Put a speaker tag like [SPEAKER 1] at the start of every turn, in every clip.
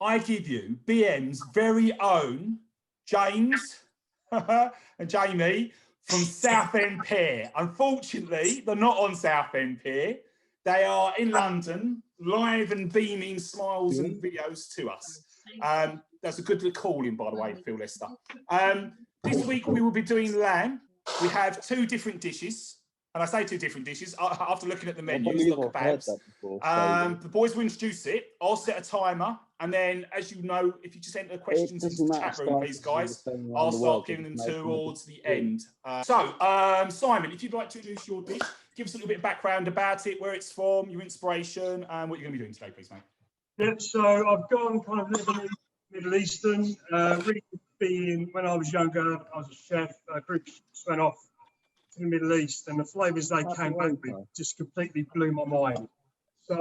[SPEAKER 1] I give you BM's very own James and Jamie from Southend Pier. Unfortunately, they're not on Southend Pier. They are in London, live and beaming smiles and videos to us. That's a good calling, by the way, Phil Lester. This week we will be doing lamb. We have 2 different dishes. And I say 2 different dishes after looking at the menus, not kebabs. The boys will introduce it. I'll set a timer. And then, as you know, if you just enter questions into the chat room, please, guys, I'll start giving them towards the end. Simon, if you'd like to introduce your dish, give us a little bit of background about it, where it's from, your inspiration, and what you're going to be doing today, please, mate.
[SPEAKER 2] Yep, so I've gone kind of Lebanese, Middle Eastern. Really being, when I was younger, I was a chef. Groups went off to the Middle East, and the flavours they came back with just completely blew my mind. So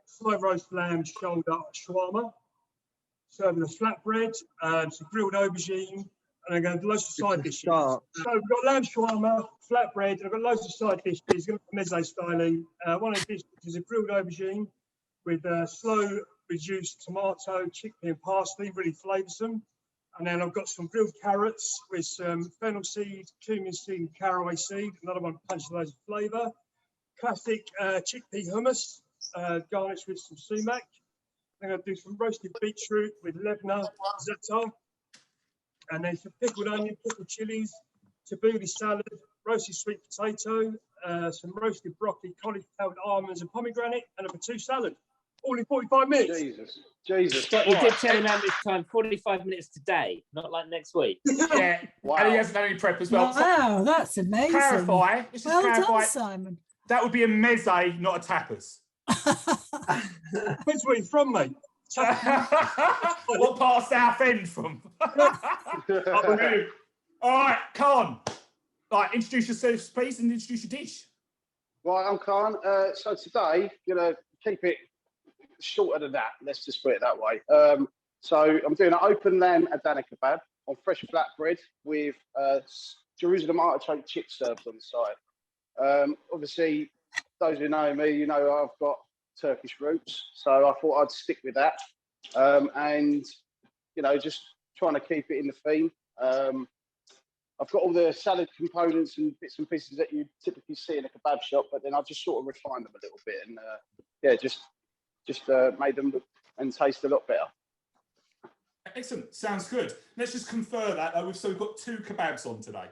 [SPEAKER 2] slow roast lamb shoulder shawarma, serving a flatbread, some grilled aubergine, and I'm going to loads of side dishes. So we've got lamb shawarma, flatbread, and I've got loads of side dishes. Going to meze styling. One of the dishes is a grilled aubergine with slow reduced tomato, chickpea, and parsley, really flavoursome. And then I've got some grilled carrots with some fennel seed, cumin seed, and caraway seed. Another one punches loads of flavour. Classic chickpea hummus, garnished with some sumac. I'm going to do some roasted beetroot with lebna, za'atar, and then some pickled onion, pickled chilies, tabbouleh salad, roasted sweet potato, some roasted broccoli, cauliflower, almonds, and pomegranate, and a patou salad. All in 45 minutes.
[SPEAKER 3] Jesus.
[SPEAKER 4] Scott, you did tell him how much time, 45 minutes today, not like next week.
[SPEAKER 1] Yeah, wow. And he hasn't done any prep as well.
[SPEAKER 5] Wow, that's amazing.
[SPEAKER 1] Clarify. Let's just clarify.
[SPEAKER 5] Done, Simon.
[SPEAKER 1] That would be a meze, not a tapas.
[SPEAKER 2] Where's where you're from, mate?
[SPEAKER 1] What part of Southend from? All right, Kaan. Right, introduce yourself, please, and introduce your dish.
[SPEAKER 3] Right, I'm Kaan. So today, gonna keep it shorter than that. Let's just put it that way. So I'm doing an open lamb Adana kebab on fresh flatbread with Jerusalem artichoke chip served on the side. Obviously, those who know me, you know I've got Turkish roots, so I thought I'd stick with that. And you know, just trying to keep it in the theme. I've got all the salad components and bits and pieces that you typically see in a kebab shop, but then I just sort of refined them a little bit, and yeah, just made them look and taste a lot better.
[SPEAKER 1] Excellent, sounds good. Let's just confer that though. So we've got 2 kebabs on today.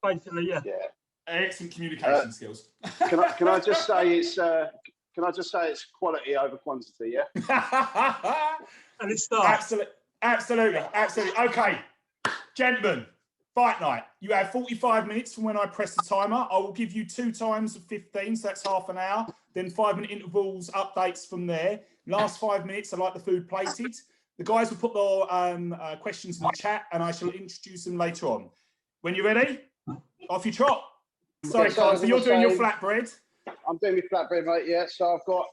[SPEAKER 2] Basically, yeah.
[SPEAKER 3] Yeah.
[SPEAKER 1] Excellent communication skills.
[SPEAKER 3] Can I just say it's quality over quantity, yeah?
[SPEAKER 2] And it starts.
[SPEAKER 1] Absolutely. Okay, gentlemen, fight night. You have 45 minutes from when I press the timer. I will give you 2 times of 15, so that's half an hour. Then 5-minute intervals, updates from there. Last 5 minutes, I like the food plated. The guys will put their questions in the chat, and I shall introduce them later on. When you're ready, off you trot. Sorry, Kaan, so you're doing your flatbread.
[SPEAKER 3] I'm doing my flatbread, mate, yeah. So I've got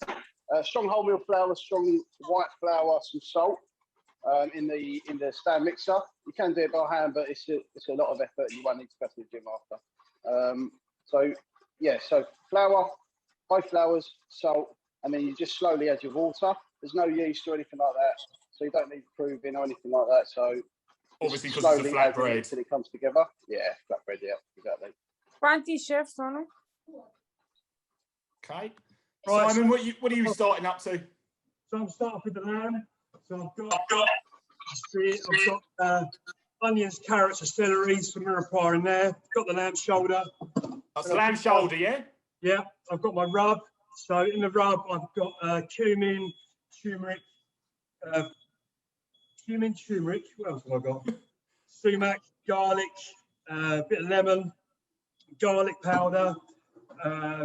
[SPEAKER 3] strong wholemeal flour, strong white flour, some salt in the stand mixer. You can do it by hand, but it's a lot of effort. You won't need to go to the gym after. So yeah, so flour, both flours, salt, and then you just slowly add your water. There's no yeast or anything like that, so you don't need proving or anything like that. So
[SPEAKER 1] obviously, because it's a flatbread
[SPEAKER 3] until it comes together. Yeah, flatbread. Yeah, exactly.
[SPEAKER 6] Quanti chef sono?
[SPEAKER 1] Okay. Right, Simon, what are you starting up to?
[SPEAKER 2] So I'm starting with the lamb. So I've got onions, carrots, and celery, some mirepoix in there. Got the lamb shoulder.
[SPEAKER 1] That's the lamb shoulder, yeah?
[SPEAKER 2] Yeah, I've got my rub. So in the rub, I've got cumin, turmeric. What else have I got? Sumac, garlic, a bit of lemon, garlic powder,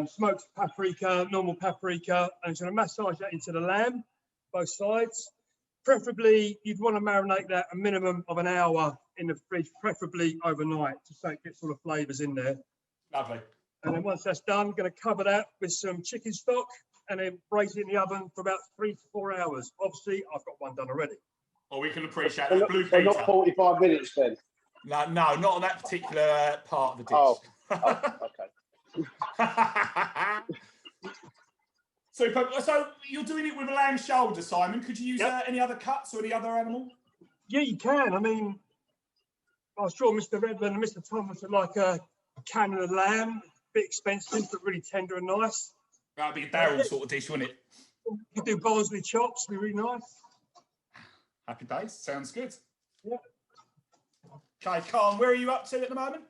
[SPEAKER 2] smoked paprika, normal paprika, and I'm going to massage that into the lamb, both sides. Preferably, you'd want to marinate that a minimum of an hour in the fridge, preferably overnight, just so it gets all the flavours in there.
[SPEAKER 1] Lovely.
[SPEAKER 2] And then once that's done, I'm going to cover that with some chicken stock and then braise it in the oven for about 3 to 4 hours. Obviously, I've got one done already.
[SPEAKER 1] Oh, we can appreciate that. Blue
[SPEAKER 3] so not 45 minutes then?
[SPEAKER 1] No, not on that particular part of the dish.
[SPEAKER 3] Oh, okay.
[SPEAKER 1] Super. So you're doing it with a lamb shoulder, Simon. Could you use any other cuts or any other animal?
[SPEAKER 2] Yeah, you can. I mean, I was sure Mr. Redmond and Mr. Thomas would like a cannon of lamb. Bit expensive, but really tender and nice.
[SPEAKER 1] That'd be a barrel sort of dish, wouldn't it?
[SPEAKER 2] You could do Bosley chops, be really nice.
[SPEAKER 1] Happy days. Sounds good.
[SPEAKER 2] Yeah.
[SPEAKER 1] Okay, Kaan, where are you up to at the moment?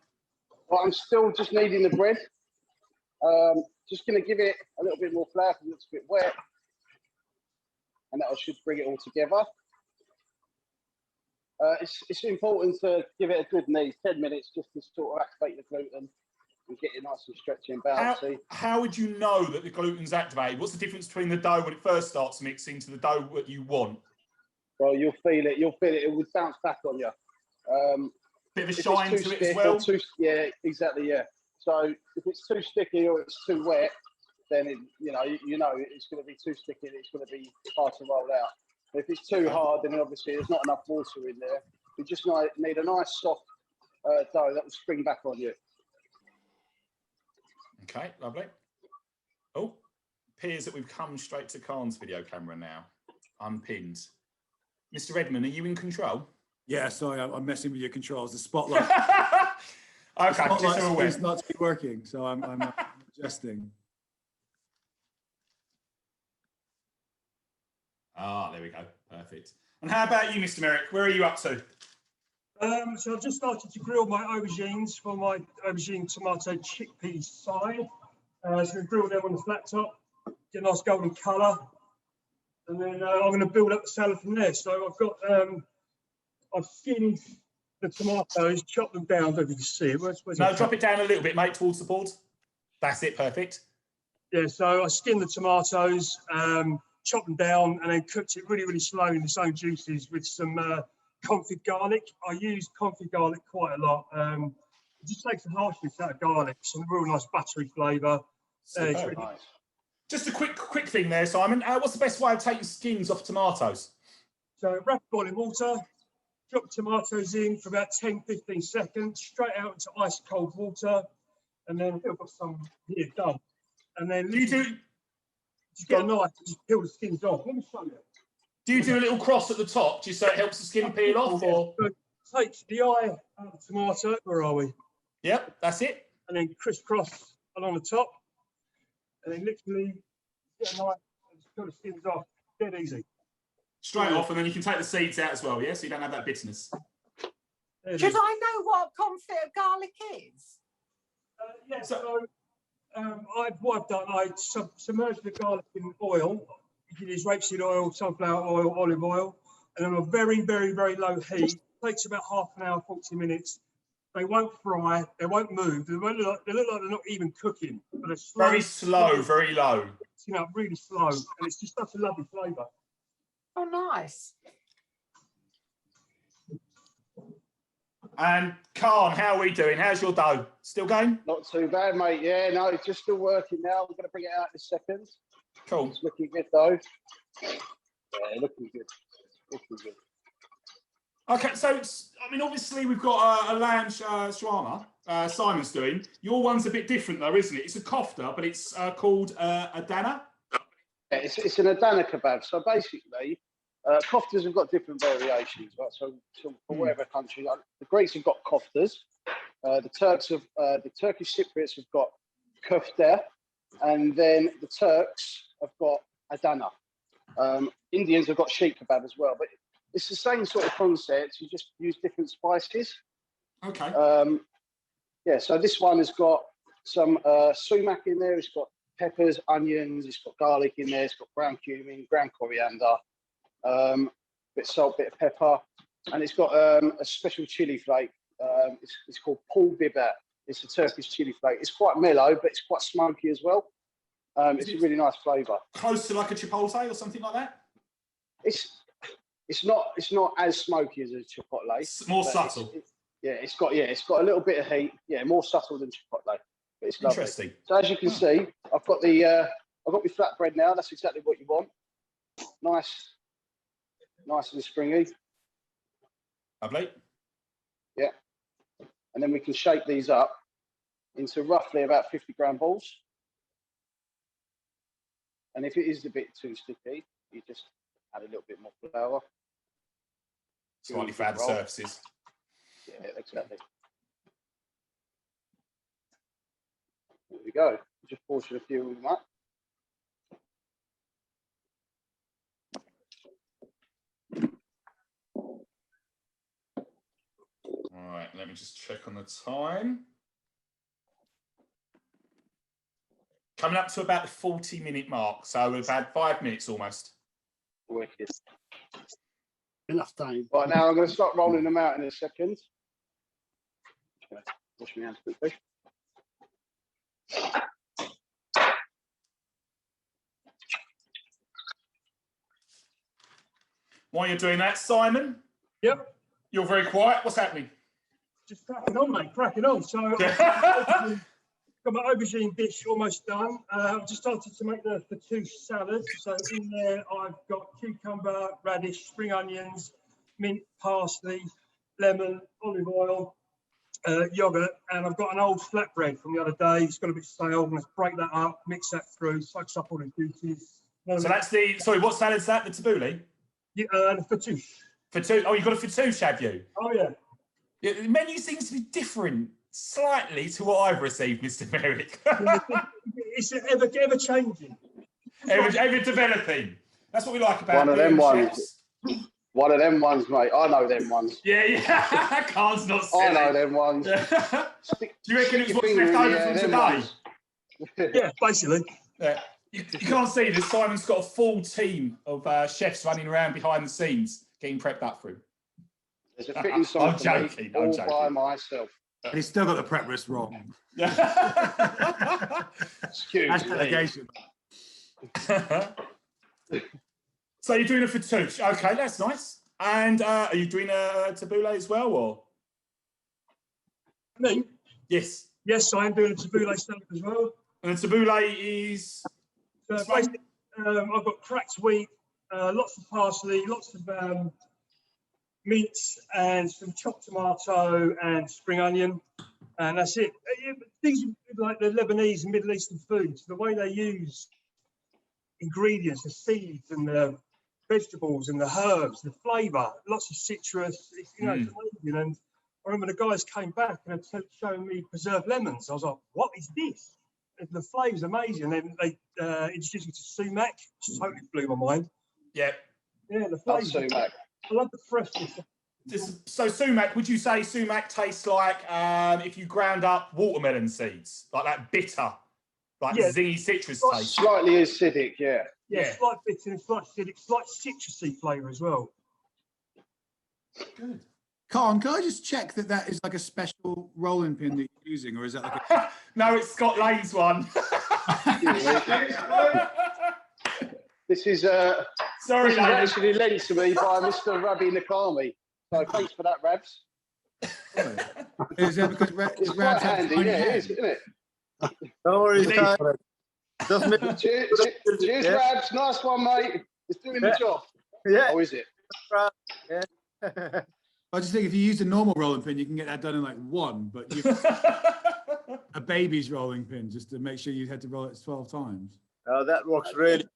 [SPEAKER 3] Well, I'm still just kneading the bread. Just going to give it a little bit more flour because it looks a bit wet. And that should bring it all together. It's important to give it a good knead, 10 minutes, just to sort of activate the gluten and get it nice and stretchy and bouncy.
[SPEAKER 1] How would you know that the gluten's activated? What's the difference between the dough when it first starts mixing to the dough that you want?
[SPEAKER 3] Well, you'll feel it. You'll feel it. It will bounce back on you.
[SPEAKER 1] Bit of a shine to it as well.
[SPEAKER 3] Yeah, exactly. Yeah. So if it's too sticky or it's too wet, then you know it's going to be too sticky. It's going to be hard to roll out. If it's too hard, then obviously there's not enough water in there. You just need a nice soft dough that will spring back on you.
[SPEAKER 1] Okay, lovely. Oh, appears that we've come straight to Kaan's video camera now, unpinned. Mr. Redmond, are you in control?
[SPEAKER 5] Yeah, sorry, I'm messing with your controls. The spotlight.
[SPEAKER 1] Okay,
[SPEAKER 5] the spotlight
[SPEAKER 1] just
[SPEAKER 5] seems not to be working, so I'm adjusting.
[SPEAKER 1] Ah, there we go. Perfect. And how about you, Mr. Merrick? Where are you up to?
[SPEAKER 2] So I've just started to grill my aubergines for my aubergine tomato chickpea side. So I'm going to grill them on the flat top, get a nice golden colour, and then I'm going to build up the salad from there. So I've got, I've skinned the tomatoes, chopped them down. I don't know if you can see it. Where's
[SPEAKER 1] No, drop it down a little bit, mate, towards the board. That's it, perfect.
[SPEAKER 2] Yeah, so I skinned the tomatoes, chopped them down, and then cooked it really, really slow in its own juices with some confit garlic. I use confit garlic quite a lot. It just takes the harshness out of garlic, some real nice buttery flavour.
[SPEAKER 1] Really
[SPEAKER 3] Nice.
[SPEAKER 1] Just a quick thing there, Simon. What's the best way of taking skins off tomatoes?
[SPEAKER 2] So wrap boiling water, drop tomatoes in for about 10-15 seconds, straight out into ice cold water, and then I've got some here done. And then
[SPEAKER 1] Do you do?
[SPEAKER 2] Just get a knife and just peel the skins off. Let me show you.
[SPEAKER 1] Do you do a little cross at the top just so it helps the skin peel off? Or
[SPEAKER 2] So take the eye out of the tomato. Where are we?
[SPEAKER 1] Yep, that's it.
[SPEAKER 2] And then crisscross along the top. And then literally get a knife and just peel the skins off. Dead easy.
[SPEAKER 1] Straight off, and then you can take the seeds out as well, yeah? So you don't have that bitterness.
[SPEAKER 6] Should I know what confit of garlic is?
[SPEAKER 2] Yeah, what I've done, I submerged the garlic in oil. You can use rapeseed oil, sunflower oil, olive oil, and on a very, very, very low heat. It takes about half an hour, 40 minutes. They won't fry, they won't move. They look like they're not even cooking. But they're slow,
[SPEAKER 1] Very slow, very low.
[SPEAKER 2] You know, really slow, and it's just such a lovely flavour.
[SPEAKER 6] Oh, nice.
[SPEAKER 1] And Kaan, how are we doing? How's your dough? Still going?
[SPEAKER 3] Not too bad, mate. Yeah, no, it's just still working now. We're going to bring it out in a second.
[SPEAKER 1] Cool.
[SPEAKER 3] It's looking good, though. Yeah, looking good. Looking good.
[SPEAKER 1] Okay, so, I mean, obviously we've got a lamb shawarma, Simon's doing. Your one's a bit different, though, isn't it? It's a kofta, but it's called Adana.
[SPEAKER 3] Yeah, it's an Adana kebab. So basically, koftas have got different variations, right? So for whatever country, like the Greeks have got koftas. The Turkish Cypriots have got kofta, and then the Turks have got Adana. Indians have got sheikh kebab as well, but it's the same sort of concept. You just use different spices.
[SPEAKER 1] Okay.
[SPEAKER 3] Yeah, so this one has got some sumac in there. It's got peppers, onions. It's got garlic in there. It's got ground cumin, ground coriander, bit of salt, bit of pepper, and it's got a special chili flake. It's called pul biber. It's a Turkish chili flake. It's quite mellow, but it's quite smoky as well. It's a really nice flavour.
[SPEAKER 1] Close to like a chipotle or something like that?
[SPEAKER 3] It's not as smoky as a chipotle.
[SPEAKER 1] It's more subtle.
[SPEAKER 3] It's got a little bit of heat. Yeah, more subtle than chipotle. But it's lovely.
[SPEAKER 1] Interesting.
[SPEAKER 3] So as you can see, I've got my flatbread now. That's exactly what you want. Nice and springy.
[SPEAKER 1] Lovely.
[SPEAKER 3] Yeah. And then we can shape these up into roughly about 50-gram balls. And if it is a bit too sticky, you just add a little bit more flour.
[SPEAKER 1] Slightly flatter surfaces.
[SPEAKER 3] Yeah, exactly. There we go. Just portion a few of them up.
[SPEAKER 1] All right, let me just check on the time. Coming up to about the 40-minute mark, so we've had 5 minutes almost.
[SPEAKER 3] Wicked.
[SPEAKER 7] Enough time.
[SPEAKER 3] Right, now I'm going to start rolling them out in a second. Wash my hands quickly.
[SPEAKER 1] While you're doing that, Simon.
[SPEAKER 2] Yep.
[SPEAKER 1] You're very quiet. What's happening?
[SPEAKER 2] Just cracking on, mate. Cracking on. So I've got my aubergine dish almost done. I've just started to make the fattoush salad. So in there, I've got cucumber, radish, spring onions, mint, parsley, lemon, olive oil, yogurt, and I've got an old flatbread from the other day. It's got a bit stale. I'm going to break that up, mix that through, soaks up all the juices.
[SPEAKER 1] So that's the, sorry, what salad's that? The tabbouleh?
[SPEAKER 2] Yeah, the fattoush.
[SPEAKER 1] Fattoush. Oh, you've got a fattoush, have you?
[SPEAKER 2] Oh, yeah.
[SPEAKER 1] Yeah, the menu seems to be different slightly to what I've received, Mr. Merrick.
[SPEAKER 2] It's ever changing.
[SPEAKER 1] ever developing. That's what we like about
[SPEAKER 3] one of them ones.
[SPEAKER 1] chefs.
[SPEAKER 3] One of them ones, mate. I know them ones.
[SPEAKER 1] Yeah. Kaan's not silly.
[SPEAKER 3] I know them ones.
[SPEAKER 1] Do you reckon it was what's left over from today?
[SPEAKER 2] Yeah, basically.
[SPEAKER 1] Yeah. You can't see this. Simon's got a full team of chefs running around behind the scenes, getting prepped up for him.
[SPEAKER 3] There's a fitting song
[SPEAKER 1] I'm joking.
[SPEAKER 3] all by myself.
[SPEAKER 5] And he's still got the prep list wrong.
[SPEAKER 3] Excuse
[SPEAKER 5] That's
[SPEAKER 3] me.
[SPEAKER 5] delegation.
[SPEAKER 1] So you're doing a fattoush. Okay, that's nice. And are you doing a tabbouleh as well, or?
[SPEAKER 2] Me?
[SPEAKER 1] Yes.
[SPEAKER 2] Yes, I am doing a tabbouleh salad as well.
[SPEAKER 1] And the tabbouleh is?
[SPEAKER 2] So basically, I've got cracked wheat, lots of parsley, lots of mint, and some chopped tomato and spring onion, and that's it. These are like the Lebanese and Middle Eastern foods. The way they use ingredients, the seeds and the vegetables and the herbs, the flavour, lots of citrus. It's, you know, it's amazing. And I remember the guys came back and had shown me preserved lemons. I was like, "What is this?" And the flavour's amazing. And they introduced me to sumac, which totally blew my mind.
[SPEAKER 1] Yeah.
[SPEAKER 2] Yeah, the flavour.
[SPEAKER 3] Sumac.
[SPEAKER 2] I love the freshness.
[SPEAKER 1] So sumac, would you say sumac tastes like if you ground up watermelon seeds, like that bitter, like zingy citrus taste?
[SPEAKER 3] Slightly acidic, yeah.
[SPEAKER 2] Yeah, slight bitter and slight acidic, slight citrusy flavour as well.
[SPEAKER 1] Good.
[SPEAKER 5] Kaan, can I just check that is like a special rolling pin that you're using, or is that like a...
[SPEAKER 1] No, it's Scott Lane's one.
[SPEAKER 3] This is
[SPEAKER 1] Sorry,
[SPEAKER 3] this is actually lent to me by Mr. Rabi Nakami. So thanks for that, Rabs.
[SPEAKER 5] Is that because
[SPEAKER 3] It's quite handy, yeah, it is, isn't it?
[SPEAKER 7] No worries, Kaan.
[SPEAKER 3] Cheers, Rabs. Nice one, mate. It's doing the job.
[SPEAKER 7] Yeah.
[SPEAKER 3] Oh, is it?
[SPEAKER 7] Yeah.
[SPEAKER 5] I just think if you use a normal rolling pin, you can get that done in like one, but you a baby's rolling pin just to make sure you had to roll it 12 times.
[SPEAKER 7] Oh, that works really.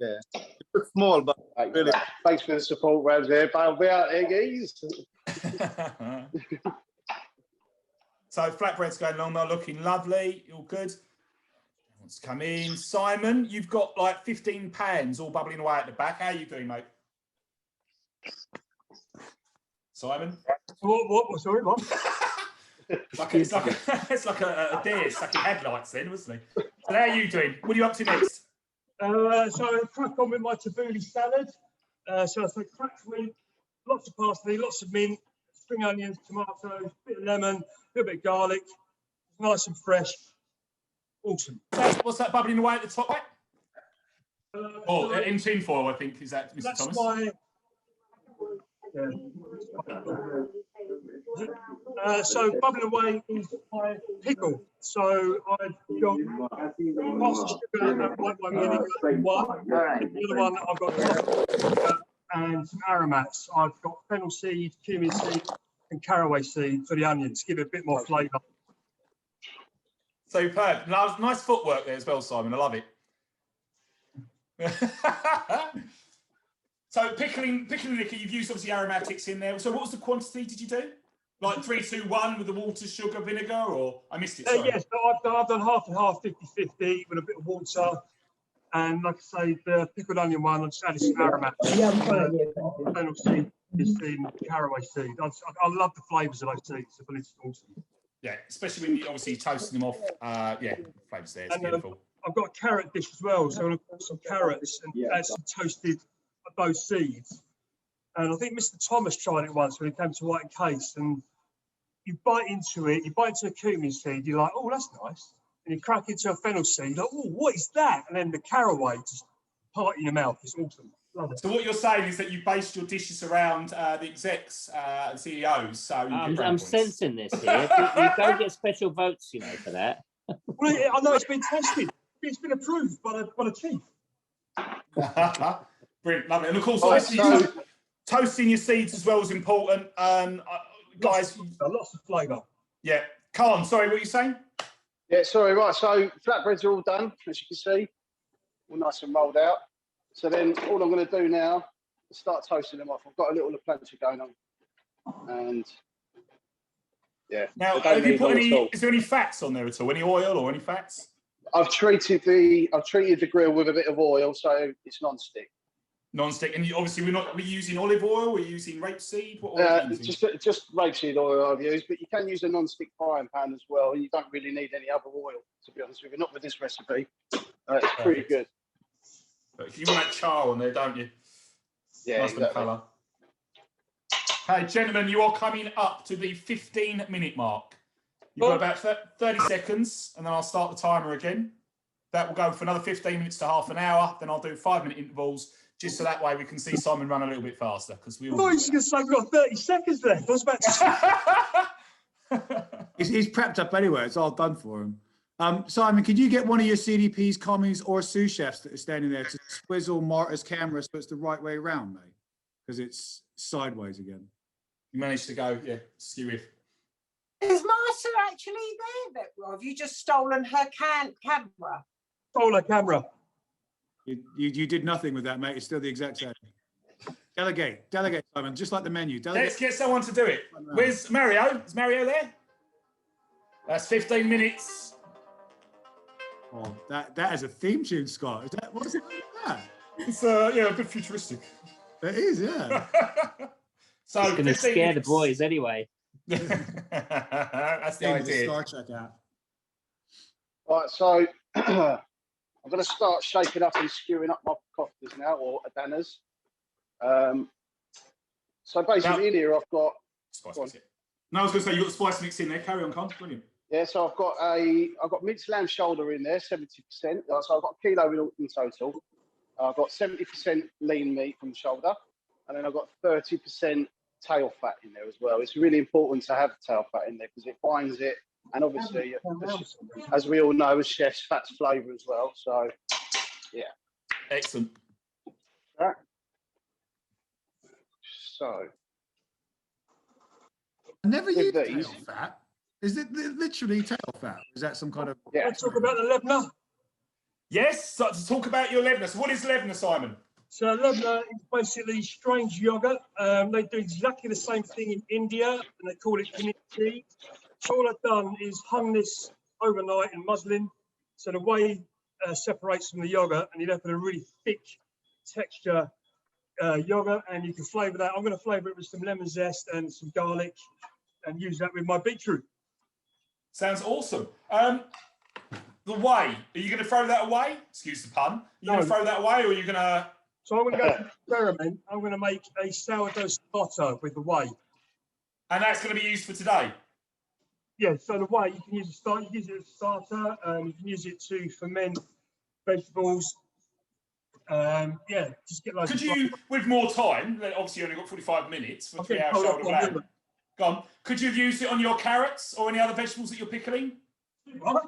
[SPEAKER 7] Yeah. It's small, but really.
[SPEAKER 3] Thanks for the support, Rabs. There, I'll be out there, guys.
[SPEAKER 1] So flatbread's going along, they're looking lovely, all good. Let's come in. Simon, you've got like 15 pans all bubbling away at the back. How are you doing, mate? Simon?
[SPEAKER 2] What? Sorry, what?
[SPEAKER 1] It's like a deer sucking headlights then, wasn't he? So how are you doing? What are you up to next?
[SPEAKER 2] So I crack on with my tabbouleh salad. So I say cracked wheat, lots of parsley, lots of mint, spring onions, tomatoes, bit of lemon, a little bit of garlic. Nice and fresh. Awesome.
[SPEAKER 1] What's that bubbling away at the top, mate? In tin foil, I think. Is that Mr.
[SPEAKER 2] That's
[SPEAKER 1] Thomas?
[SPEAKER 2] my... So bubbling away is my pickle. So I've got lots of sugar, white wine vinegar, one. The other one I've got sugar and some aromats. I've got fennel seed, cumin seed, and caraway seed for the onions. Give it a bit more flavour.
[SPEAKER 1] Superb. Nice footwork there as well, Simon. I love it. So pickling liquor, you've used obviously aromatics in there. So what was the quantity did you do? Like 3, 2, 1 with the water, sugar, vinegar, or I missed it, sorry.
[SPEAKER 2] Yes, I've done half and half, 50-50 with a bit of water. And like I say, the pickled onion one, I just added some aromatics. Fennel seed is in caraway seed. I love the flavours of those seeds. I believe it's awesome.
[SPEAKER 1] Yeah, especially when you obviously toasting them off. Yeah, flavours there, it's beautiful.
[SPEAKER 2] I've got a carrot dish as well, so I'm going to put some carrots and add some toasted those seeds. And I think Mr. Thomas tried it once when he came to White Case, and you bite into it, you bite into a cumin seed, you're like, oh, that's nice. And you crack into a fennel seed, like, oh, what is that? And then the caraway just part in your mouth. It's awesome. Love it.
[SPEAKER 1] So what you're saying is that you based your dishes around the execs and CEOs. So
[SPEAKER 4] I'm sensing this here. You don't get special votes, you know, for that.
[SPEAKER 2] Well, I know it's been tested. It's been approved by the chief.
[SPEAKER 1] Brilliant, lovely. And of course, toasting your seeds as well is important. Guys,
[SPEAKER 2] lots of flavour.
[SPEAKER 1] Yeah, Kaan, sorry, what are you saying?
[SPEAKER 3] Yeah, sorry, right. So flatbreads are all done, as you can see, all nice and rolled out. So then all I'm going to do now is start toasting them off. I've got a little plancha going on, and yeah.
[SPEAKER 1] Now, have you put any? Is there any fats on there at all? Any oil or any fats?
[SPEAKER 3] I've treated the grill with a bit of oil, so it's non-stick.
[SPEAKER 1] Non-stick, and obviously we're using olive oil. We're using rapeseed. What oil are you using?
[SPEAKER 3] Just rapeseed oil I've used, but you can use a non-stick frying pan as well. You don't really need any other oil, to be honest with you. Not with this recipe. It's pretty good.
[SPEAKER 1] But you want that char on there, don't you?
[SPEAKER 3] Yeah,
[SPEAKER 1] nice
[SPEAKER 3] exactly.
[SPEAKER 1] Colour. Hey, gentlemen, you are coming up to the 15-minute mark. You've got about 30 seconds, and then I'll start the timer again. That will go for another 15 minutes to half an hour. Then I'll do 5-minute intervals, just so that way we can see Simon run a little bit faster. Because we all.
[SPEAKER 2] No, he's going to say we've got 30 seconds left. I was about to
[SPEAKER 5] He's prepped up anyway. It's all done for him. Simon, could you get one of your CDPs, commies, or sous chefs that are standing there to swizzle Marta's camera so it's the right way around, mate? Because it's sideways again.
[SPEAKER 1] You managed to go, yeah, skew it.
[SPEAKER 6] Is Marta actually there? Or have you just stolen her camera?
[SPEAKER 2] Stole her camera.
[SPEAKER 5] You did nothing with that, mate. It's still the exact same. Delegate, Simon, just like the menu. Delegate.
[SPEAKER 1] Let's get someone to do it. Where's Mario? Is Mario there? That's 15 minutes.
[SPEAKER 5] Oh, that is a theme tune, Scott. Is that what is it like that?
[SPEAKER 1] It's yeah, a bit futuristic.
[SPEAKER 5] It is, yeah.
[SPEAKER 4] So it's going to scare the boys anyway.
[SPEAKER 1] That's the idea.
[SPEAKER 5] Star Trek app.
[SPEAKER 3] Right, so I'm going to start shaking up and skewing up my koftas now, or adanas. So basically, in here I've got.
[SPEAKER 1] No, I was going to say you've got the spice mix in there. Carry on, Con. Brilliant.
[SPEAKER 3] Yeah, so I've got minced lamb shoulder in there, 70%. So I've got a kilo in total. I've got 70% lean meat from the shoulder, and then I've got 30% tail fat in there as well. It's really important to have tail fat in there because it binds it, and obviously, as we all know, as chefs, fat's flavour as well. So, yeah.
[SPEAKER 1] Excellent.
[SPEAKER 3] Right. So,
[SPEAKER 5] I never used tail fat. Is it literally tail fat? Is that some kind of?
[SPEAKER 3] Yeah.
[SPEAKER 2] Let's talk about the Lebna.
[SPEAKER 1] Yes. So to talk about your Lebna. So what is Lebna, Simon?
[SPEAKER 2] So Lebna is basically strange yogurt. They do exactly the same thing in India, and they call it kiniti. So all I've done is hung this overnight in muslin, so the whey separates from the yogurt, and you end up with a really thick texture yogurt, and you can flavour that. I'm going to flavour it with some lemon zest and some garlic, and use that with my beetroot.
[SPEAKER 1] Sounds awesome. The whey, are you going to throw that away? Excuse the pun. Are you going to throw that away, or are you going to?
[SPEAKER 2] So I'm going to go to experiment. I'm going to make a sourdough starter with the whey.
[SPEAKER 1] And that's going to be used for today?
[SPEAKER 2] Yeah, so the whey, you can use it as a starter, you can use it to ferment vegetables. Yeah, just get loads.
[SPEAKER 1] Could you, with more time, obviously you only got 45 minutes for 3 hour shoulder lamb. Go on. Could you have used it on your carrots or any other vegetables that you're pickling?
[SPEAKER 2] What?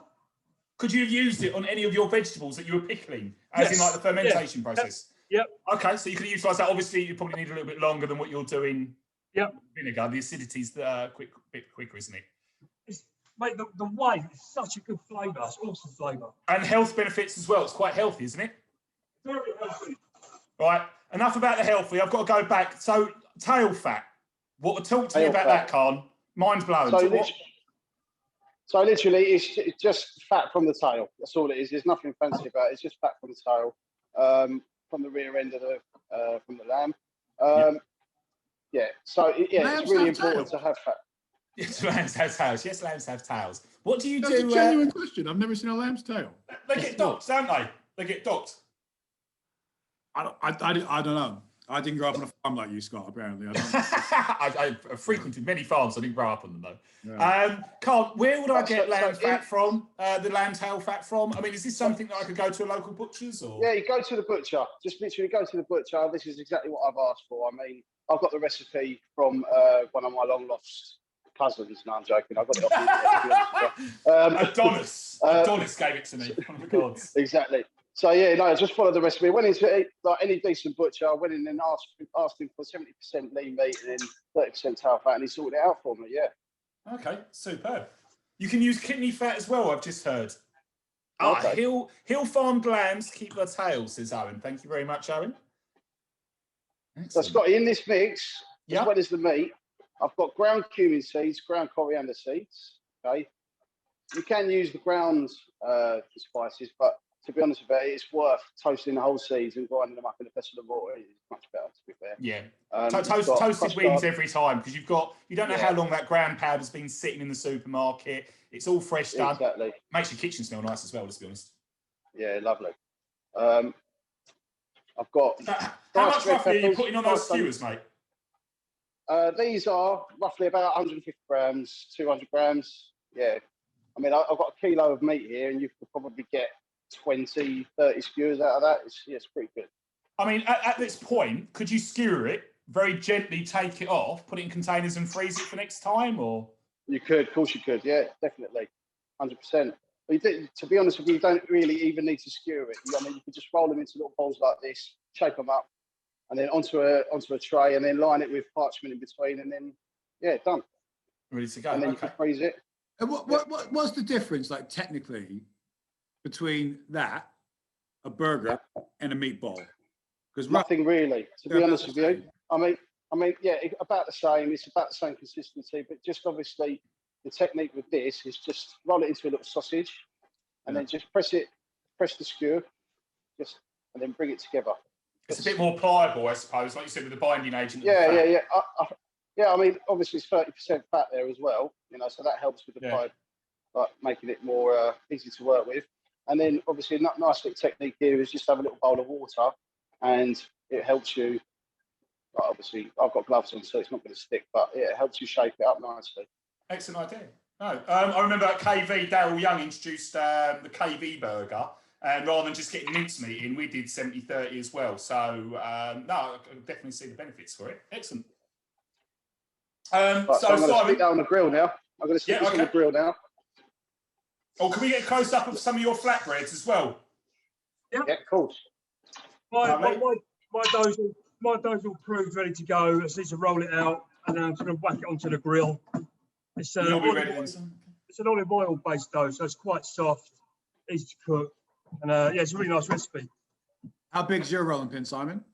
[SPEAKER 1] Could you have used it on any of your vegetables that you were pickling, as in like the fermentation process?
[SPEAKER 2] Yep.
[SPEAKER 1] Okay, so you could utilise that. Obviously, you probably need a little bit longer than what you're doing.
[SPEAKER 2] Yep.
[SPEAKER 1] Vinegar, the acidity's bit quicker, isn't it?
[SPEAKER 2] Mate, the whey is such a good flavour. It's awesome flavour.
[SPEAKER 1] And health benefits as well. It's quite healthy, isn't it?
[SPEAKER 2] Very healthy.
[SPEAKER 1] Right, enough about the healthy. I've got to go back. So, tail fat. Talk to me
[SPEAKER 3] Tail
[SPEAKER 1] about
[SPEAKER 3] fat.
[SPEAKER 1] that, Kaan. Mind's blown.
[SPEAKER 3] So literally, it's just fat from the tail. That's all it is. There's nothing fancy about it. It's just fat from the tail, from the rear end of from the lamb. Yeah. So it's really important to have fat.
[SPEAKER 1] Yes, lambs have tails. Yes, lambs have tails. What do you
[SPEAKER 5] That's
[SPEAKER 1] do?
[SPEAKER 5] a genuine question. I've never seen a lamb's tail.
[SPEAKER 1] They get docked, don't they? They get docked.
[SPEAKER 5] I don't know. I didn't grow up on a farm like you, Scott, apparently.
[SPEAKER 1] I've frequented many farms. I didn't grow up on them, though.
[SPEAKER 5] Yeah.
[SPEAKER 1] Carl, where would I get lamb fat from? The lamb tail fat from? I mean, is this something that I could go to a local butcher's? Or?
[SPEAKER 3] Yeah, you go to the butcher. Just literally go to the butcher. This is exactly what I've asked for. I mean, I've got the recipe from one of my long-lost cousins. No, I'm joking. I've got it off
[SPEAKER 1] Adonis. Adonis gave it to me. One of the gods.
[SPEAKER 3] Exactly. So yeah, no, just follow the recipe. Went into like any decent butcher. I went in and asked him for 70% lean meat and then 30% tail fat, and he sorted it out for me. Yeah.
[SPEAKER 1] Okay, superb. You can use kidney fat as well. I've just heard.
[SPEAKER 3] Okay.
[SPEAKER 1] Hill farmed lambs keep their tails, says Owen. Thank you very much, Owen. Excellent.
[SPEAKER 3] So Scotty, in this mix,
[SPEAKER 1] Yeah.
[SPEAKER 3] as well as the meat, I've got ground cumin seeds, ground coriander seeds. Okay. You can use the ground spices, but to be honest with you, it's worth toasting the whole seeds and grinding them up in a vessel of water. It's much better, to be fair.
[SPEAKER 1] Yeah.
[SPEAKER 3] Toasted
[SPEAKER 1] Toasted wins every time because you don't know how long that ground powder's been sitting in the supermarket. It's all fresh done.
[SPEAKER 3] Exactly.
[SPEAKER 1] Makes your kitchen smell nice as well, let's be honest.
[SPEAKER 3] Yeah, lovely. I've got.
[SPEAKER 1] How much roughly are you putting on those skewers, mate?
[SPEAKER 3] These are roughly about 150 grams, 200 grams. Yeah. I mean, I've got a kilo of meat here, and you could probably get 20, 30 skewers out of that. It's pretty good.
[SPEAKER 1] I mean, at this point, could you skewer it, very gently take it off, put it in containers and freeze it for next time, or?
[SPEAKER 3] You could, of course you could. Yeah, definitely. 100%. But to be honest with you, you don't really even need to skewer it. I mean, you could just roll them into little balls like this, shape them up, and then onto a tray, and then line it with parchment in between, and then, yeah, done.
[SPEAKER 1] Ready to go.
[SPEAKER 3] And then you can freeze it.
[SPEAKER 5] And what's the difference, like technically, between that, a burger, and a meatball? Because
[SPEAKER 3] nothing really, to be honest with you. I mean, yeah, about the same. It's about the same consistency, but just obviously the technique with this is just roll it into a little sausage, and then just press the skewer, and then bring it together.
[SPEAKER 1] It's a bit more pliable, I suppose, like you said, with the binding agent.
[SPEAKER 3] Yeah. Yeah, I mean, obviously it's 30% fat there as well, so that helps with the pie, like making it more easy to work with. And then obviously a nice little technique here is just have a little bowl of water, and it helps you. Well, obviously, I've got gloves on, so it's not going to stick, but it helps you shape it up nicely.
[SPEAKER 1] Excellent idea. No, I remember at KV, Daryl Young introduced the KV burger, and rather than just getting mincemeat in, we did 70-30 as well. So, no, I can definitely see the benefits for it. Excellent.
[SPEAKER 3] So I'm going to stick that on the grill now. I'm going to stick this on the grill now.
[SPEAKER 1] Oh, can we get a close up of some of your flatbreads as well?
[SPEAKER 3] Yeah, of course.
[SPEAKER 2] My dough's all proved ready to go. I just need to roll it out, and then I'm going to whack it onto the grill. It's an olive oil based dough, so it's quite soft, easy to cook, and it's a really nice recipe.
[SPEAKER 5] How big's your rolling pin, Simon?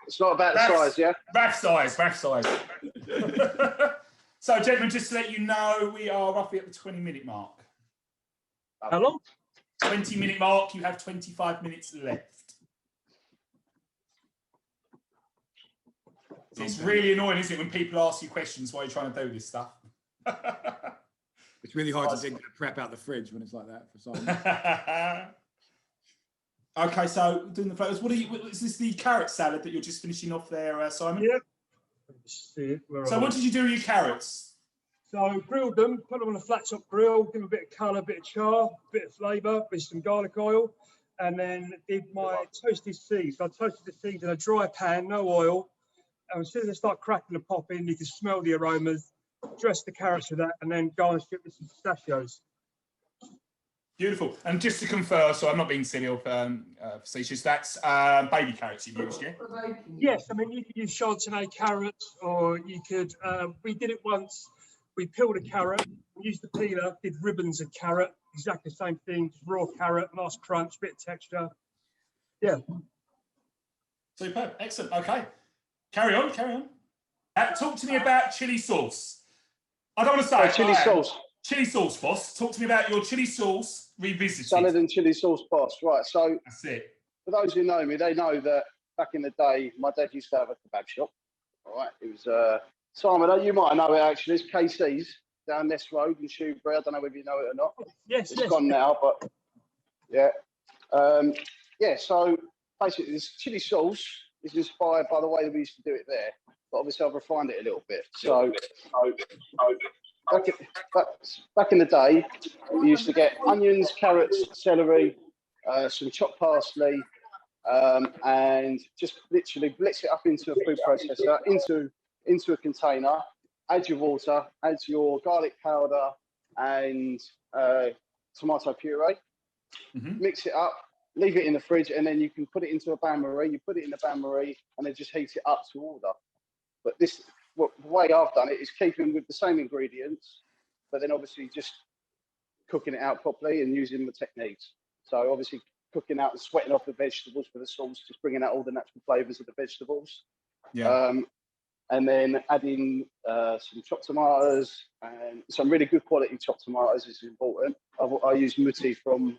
[SPEAKER 3] It's not about the size, yeah?
[SPEAKER 1] Raff size. So, gentlemen, just to let you know, we are roughly at the 20-minute mark.
[SPEAKER 2] How long?
[SPEAKER 1] 20-minute mark. You have 25 minutes left. It's really annoying, isn't it, when people ask you questions while you're trying to do this stuff?
[SPEAKER 5] It's really hard to dig the prep out the fridge when it's like that for Simon.
[SPEAKER 1] Okay, so doing the photos. Is this the carrot salad that you're just finishing off there, Simon?
[SPEAKER 2] Yeah.
[SPEAKER 1] So what did you do with your carrots?
[SPEAKER 2] So grilled them, put them on a flat top grill, give them a bit of colour, a bit of char, a bit of flavour with some garlic oil, and then did my toasted seeds. So I toasted the seeds in a dry pan, no oil. And as soon as they start cracking and popping, you can smell the aromas. Dress the carrots with that, and then garnish it with some pistachios.
[SPEAKER 1] Beautiful. And just to confirm, so I'm not being silly or facetious, that's baby carrots you've used, yeah?
[SPEAKER 2] Yes, I mean, you could use Chardonnay carrots, or you could, we did it once, we peeled a carrot, Used the peeler, did ribbons of carrot, exactly the same thing, just raw carrot, nice crunch, bit of texture. Yeah.
[SPEAKER 1] Superb. Excellent. Okay. Carry on. Carry on. Talk to me about chili sauce. I don't want to say
[SPEAKER 3] chili sauce.
[SPEAKER 1] Chili sauce, boss. Talk to me about your chili sauce revisited.
[SPEAKER 3] Salad and chili sauce, boss. Right. So
[SPEAKER 1] that's it.
[SPEAKER 3] For those who know me, they know that back in the day, my dad used to have a kebab shop. All right. It was Simon. You might know it actually. It's KC's down this road in Shoebury. I don't know whether you know it or not.
[SPEAKER 2] Yes.
[SPEAKER 3] It's gone now, but yeah. Yeah. So basically, this chili sauce is inspired by the way that we used to do it there, but obviously I've refined it a little bit. So back in the day, we used to get onions, carrots, celery, some chopped parsley, and just literally blitz it up into a food processor, into a container, add your water, add your garlic powder and tomato puree, mix it up, leave it in the fridge, and then you can put it into a bain-marie. You put it in the bain-marie and then just heat it up to order. But the way I've done it is keeping with the same ingredients, but then obviously just cooking it out properly and using the techniques. So obviously cooking out and sweating off the vegetables for the sauce, just bringing out all the natural flavours of the vegetables.
[SPEAKER 5] Yeah.
[SPEAKER 3] And then adding some chopped tomatoes and some really good quality chopped tomatoes is important. I use Mutti from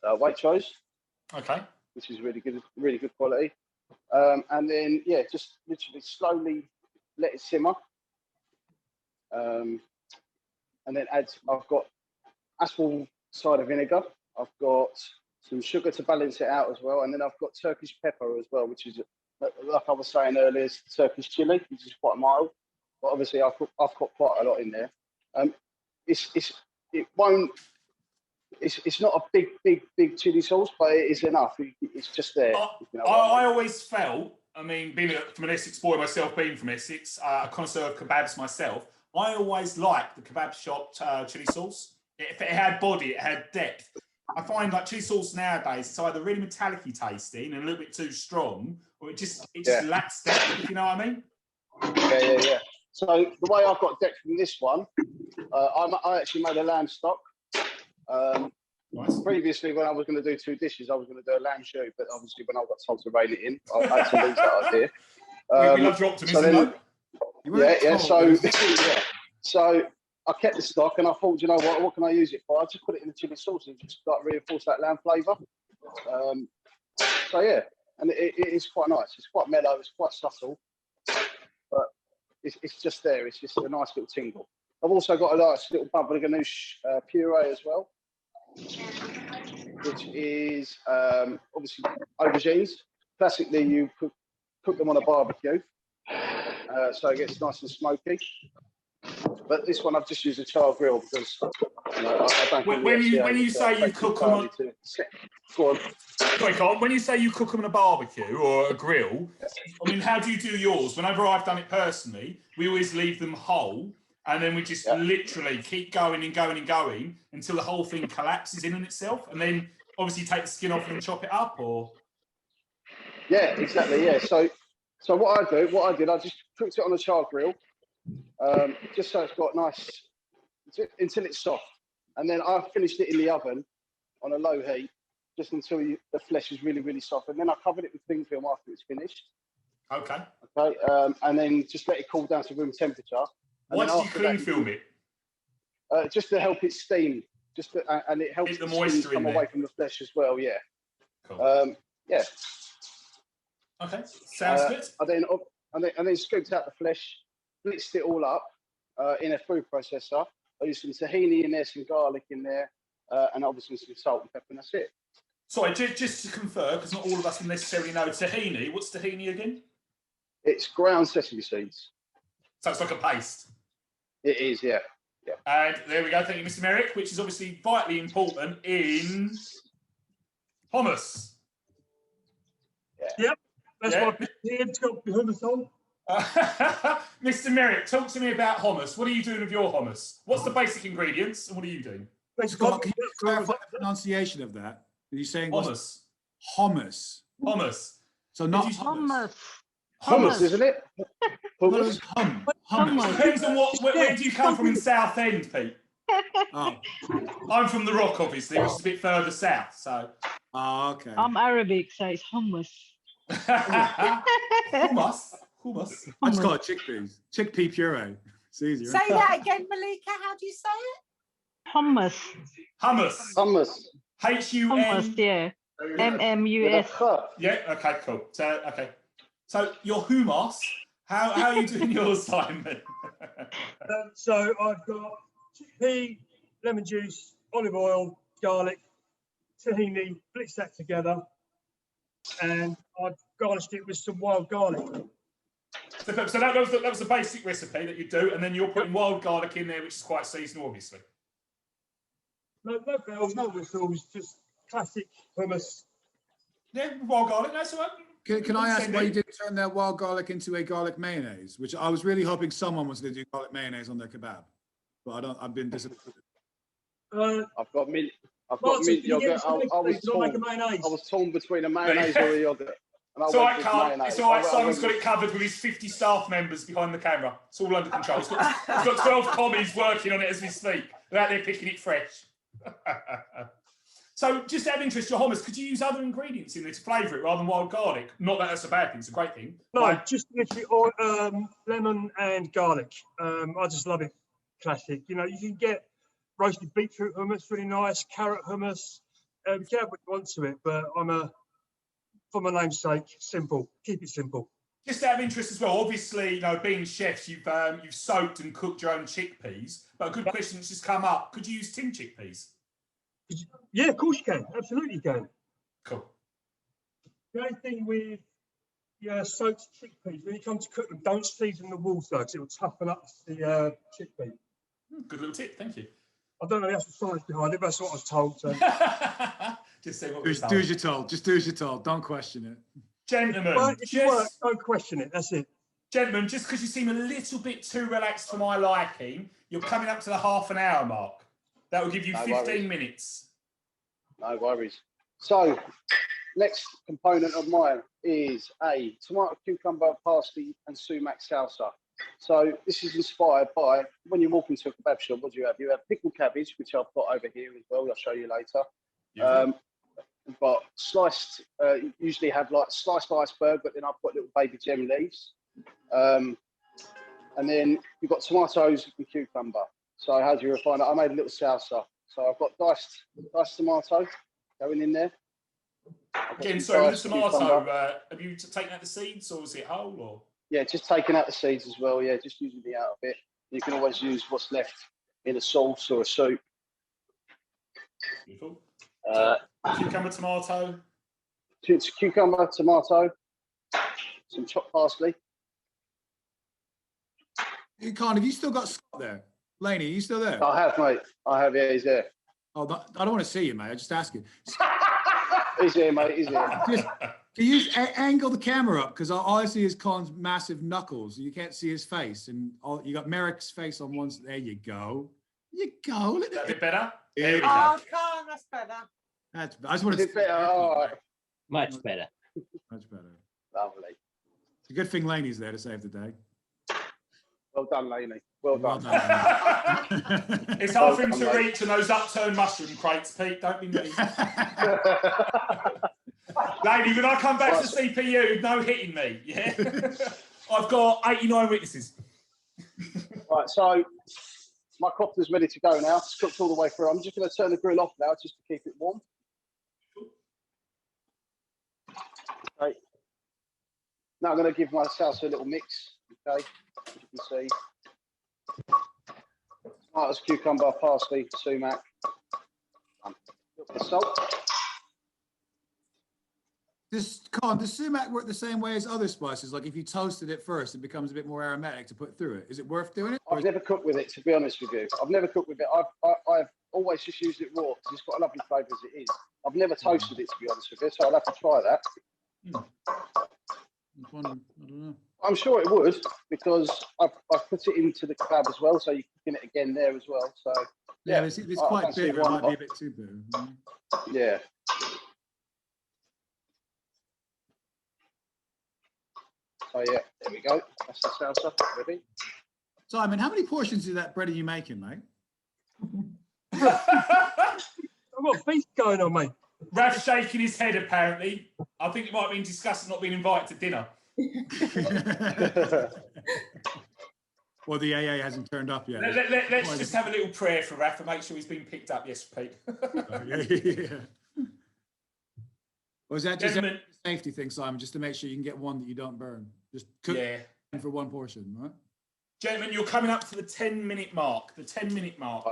[SPEAKER 3] Waitrose.
[SPEAKER 1] Okay.
[SPEAKER 3] Which is really good quality. And then, yeah, just literally slowly let it simmer. And then I've got apple cider vinegar. I've got some sugar to balance it out as well. And then I've got Turkish pepper as well, which is, like I was saying earlier, it's Turkish chili, which is quite mild. But obviously I've got quite a lot in there. It's not a big chili sauce, but it is enough. It's just there.
[SPEAKER 1] I always felt, I mean, being from an Essex boy myself, being from Essex, a connoisseur of kebabs myself, I always liked the kebab shop chili sauce. It had body, it had depth. I find like chili sauce nowadays, it's either really metallic-y tasting and a little bit too strong, or it just lacks depth, if you know what I mean?
[SPEAKER 3] Yeah. So the way I've got depth from this one, I actually made a lamb stock.
[SPEAKER 1] Nice.
[SPEAKER 3] Previously, when I was going to do 2 dishes, I was going to do a lamb shoe, but obviously when I got told to rein it in, I had to lose that idea.
[SPEAKER 1] We love your optimism,
[SPEAKER 3] So I kept the stock and I thought, you know what can I use it for? I just put it in the chili sauce and just like reinforce that lamb flavour. So yeah, and it is quite nice. It's quite mellow, it's quite subtle, but it's just there. It's just a nice little tingle. I've also got a nice little bubbly ganoush puree as well, which is obviously aubergines. Classically, you cook them on a barbecue, so it gets nice and smoky. But this one, I've just used a char grill because I don't.
[SPEAKER 1] When you say you cook them on, sorry, Kaan, when you say you cook them on a barbecue or a grill, I mean, how do you do yours? Whenever I've done it personally, we always leave them whole. And then we just literally keep going and going and going until the whole thing collapses in on itself. And then obviously take the skin off and chop it up, or?
[SPEAKER 3] Yeah, exactly. Yeah. So what I did, I just cooked it on a char grill, just so it's got nice, until it's soft. And then I finished it in the oven on a low heat, just until the flesh is really, really soft. And then I covered it with cling film after it's finished.
[SPEAKER 1] Okay.
[SPEAKER 3] And then just let it cool down to room temperature.
[SPEAKER 1] Why did you cling film it?
[SPEAKER 3] Just to help it steam, and it helps
[SPEAKER 1] the moisture
[SPEAKER 3] come away from the flesh as well. Yeah.
[SPEAKER 1] Cool.
[SPEAKER 3] Yeah.
[SPEAKER 1] Okay. Sounds good.
[SPEAKER 3] And then scooped out the flesh, blitzed it all up in a food processor. I used some tahini in there, some garlic in there, and obviously some salt and pepper, and that's it.
[SPEAKER 1] Sorry, just to confirm, because not all of us will necessarily know tahini. What's tahini again?
[SPEAKER 3] It's ground sesame seeds.
[SPEAKER 1] So it's like a paste.
[SPEAKER 3] It is, yeah.
[SPEAKER 1] And there we go. Thank you, Mr. Merrick, which is obviously vitally important in hummus.
[SPEAKER 2] Yep, that's what it's got hummus on.
[SPEAKER 1] Mr. Merrick, talk to me about hummus. What are you doing with your hummus? What's the basic ingredients, and what are you doing?
[SPEAKER 5] Scott, can you clarify the pronunciation of that? Are you saying
[SPEAKER 1] hummus?
[SPEAKER 5] Hummus.
[SPEAKER 1] Hummus.
[SPEAKER 5] So not
[SPEAKER 8] hummus.
[SPEAKER 3] Hummus, isn't it? Hummus.
[SPEAKER 5] Hummus.
[SPEAKER 1] Depends on where do you come from in Southend, Pete?
[SPEAKER 5] Oh.
[SPEAKER 1] I'm from the Rock, obviously, which is a bit further south. So.
[SPEAKER 5] Oh, okay.
[SPEAKER 8] I'm Arabic, so it's hummus.
[SPEAKER 1] Hummus.
[SPEAKER 5] I just call it chickpeas. Chickpea puree. It's easier.
[SPEAKER 6] Say that again, Malika. How do you say it?
[SPEAKER 8] Hummus.
[SPEAKER 3] Hummus.
[SPEAKER 8] Hummus,
[SPEAKER 1] H-U-M.
[SPEAKER 8] yeah. M-M-U-S.
[SPEAKER 1] Yeah, okay, cool. So your hummus, how are you doing yours, Simon?
[SPEAKER 2] So I've got chickpea, lemon juice, olive oil, garlic, tahini, blitz that together, and I've garnished it with some wild garlic.
[SPEAKER 1] So that was the basic recipe that you do, and then you're putting wild garlic in there, which is quite seasonal, obviously.
[SPEAKER 2] No bells, no whistles, just classic hummus.
[SPEAKER 1] Yeah, wild garlic. That's all right.
[SPEAKER 5] Can I ask why you didn't turn that wild garlic into a garlic mayonnaise? Which I was really hoping someone was going to do garlic mayonnaise on their kebab, but I've been disappointed.
[SPEAKER 3] I've got mint
[SPEAKER 2] Martin,
[SPEAKER 3] yogurt. I was torn between a mayonnaise or a yogurt.
[SPEAKER 1] It's all right, Kaan. It's all right. Simon's got it covered with his 50 staff members behind the camera. It's all under control. He's got 12 commies working on it as we speak. They're out there picking it fresh. So, just out of interest, your hummus, could you use other ingredients in there to flavour it rather than wild garlic? Not that that's a bad thing, it's a great thing.
[SPEAKER 2] No, just literally lemon and garlic. I just love it. Classic. You know, you can get roasted beetroot hummus, really nice, carrot hummus. You can add what you want to it, but for my name's sake, simple. Keep it simple.
[SPEAKER 1] Just out of interest as well, obviously, you know, being chefs, you've soaked and cooked your own chickpeas. But a good question that's just come up: could you use tin chickpeas?
[SPEAKER 2] Yeah, of course you can. Absolutely you can.
[SPEAKER 1] Cool.
[SPEAKER 2] The only thing with soaked chickpeas, when you come to cook them, don't season the water because it will toughen up the chickpea.
[SPEAKER 1] Good little tip, thank you.
[SPEAKER 2] I don't know that's the science behind it, but that's what I was told. So.
[SPEAKER 1] Just say what
[SPEAKER 5] do as you're told. Just do as you're told. Don't question it.
[SPEAKER 1] Gentlemen,
[SPEAKER 2] don't question it. That's it.
[SPEAKER 1] Gentlemen, just because you seem a little bit too relaxed for my liking, you're coming up to the half an hour mark. That will give you 15 minutes.
[SPEAKER 3] No worries. So, next component of mine is a tomato, cucumber, parsley, and sumac salsa. So, this is inspired by when you walk into a kebab shop. What do you have? You have pickled cabbage, which I've got over here as well. I'll show you later. But sliced, usually have like sliced iceberg, but then I've got little baby gem leaves. And then you've got tomatoes and cucumber. So how do you refine it? I made a little salsa. So I've got diced tomato going in there.
[SPEAKER 1] Again, so with the tomato, have you taken out the seeds or is it whole? Or?
[SPEAKER 3] Yeah, just taking out the seeds as well. Yeah, just using the outer bit. You can always use what's left in a sauce or a soup.
[SPEAKER 1] Beautiful. Cucumber, tomato.
[SPEAKER 3] Cucumber, tomato, some chopped parsley.
[SPEAKER 5] Kaan, have you still got Scott there? Laney, are you still there?
[SPEAKER 3] I have, mate. I have, yeah, he's there.
[SPEAKER 5] Oh, I don't want to see you, mate. I just ask you.
[SPEAKER 3] He's here, mate. He's here.
[SPEAKER 5] Just, can you angle the camera up? Because all I see is Kaan's massive knuckles. You can't see his face. And you got Merrick's face on one side. There you go. You go.
[SPEAKER 1] Is that a bit better?
[SPEAKER 5] There we
[SPEAKER 6] go.
[SPEAKER 5] Oh,
[SPEAKER 6] Kaan, that's better.
[SPEAKER 5] I just want to see
[SPEAKER 3] better. All right.
[SPEAKER 4] Much better.
[SPEAKER 5] Much better.
[SPEAKER 3] Lovely.
[SPEAKER 5] It's a good thing Laney's there to save the day.
[SPEAKER 3] Well done, Laney. Well done.
[SPEAKER 1] It's hard for him to reach on those upturned mushroom crates, Pete. Don't be mean. Laney, when I come back to the CPU, no hitting me. Yeah. I've got 89 witnesses.
[SPEAKER 3] Right, so my copter's ready to go now. It's cooked all the way through. I'm just going to turn the grill off now just to keep it warm. Okay. Now I'm going to give my salsa a little mix. Okay, as you can see. Tomatoes, cucumber, parsley, sumac. A little bit of salt.
[SPEAKER 5] Does sumac work the same way as other spices? Like if you toasted it first, it becomes a bit more aromatic to put through it. Is it worth doing it?
[SPEAKER 3] I've never cooked with it, to be honest with you. I've never cooked with it. I've always just used it raw because it's got a lovely flavour as it is. I've never toasted it, to be honest with you, so I'll have to try that.
[SPEAKER 5] I don't know.
[SPEAKER 3] I'm sure it would because I've put it into the kebab as well, so you're cooking it again there as well. So
[SPEAKER 5] yeah, it's quite big. It might be a bit too big.
[SPEAKER 3] Yeah. So yeah, there we go. That's the salsa ready.
[SPEAKER 5] Simon, how many portions of that bread are you making, mate?
[SPEAKER 2] I've got beef going on, mate.
[SPEAKER 1] Raf's shaking his head, apparently. I think it might have been discussing not being invited to dinner.
[SPEAKER 5] Well, the AA hasn't turned up yet.
[SPEAKER 1] Let's just have a little prayer for Raf and make sure he's been picked up. Yes, Pete.
[SPEAKER 5] Yeah. Or is that just
[SPEAKER 1] Gentlemen,
[SPEAKER 5] a safety thing, Simon, just to make sure you can get one that you don't burn? Just cook for one portion, right?
[SPEAKER 1] gentlemen, you're coming up to the 10-minute mark. The 10-minute mark.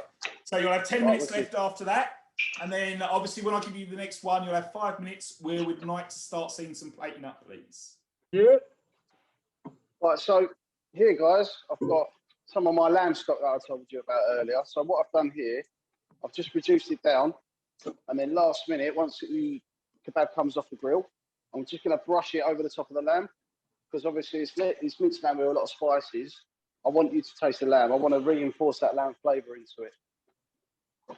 [SPEAKER 1] So you'll have 10 minutes left after that. And then, obviously, when I give you the next one, you'll have 5 minutes where we'd like to start seeing some plating up, please.
[SPEAKER 2] Yeah.
[SPEAKER 3] Right, so here, guys, I've got some of my lamb stock that I told you about earlier. So what I've done here, I've just reduced it down. And then last minute, once the kebab comes off the grill, I'm just going to brush it over the top of the lamb. Because obviously it's minced lamb with a lot of spices. I want you to taste the lamb. I want to reinforce that lamb flavour into it.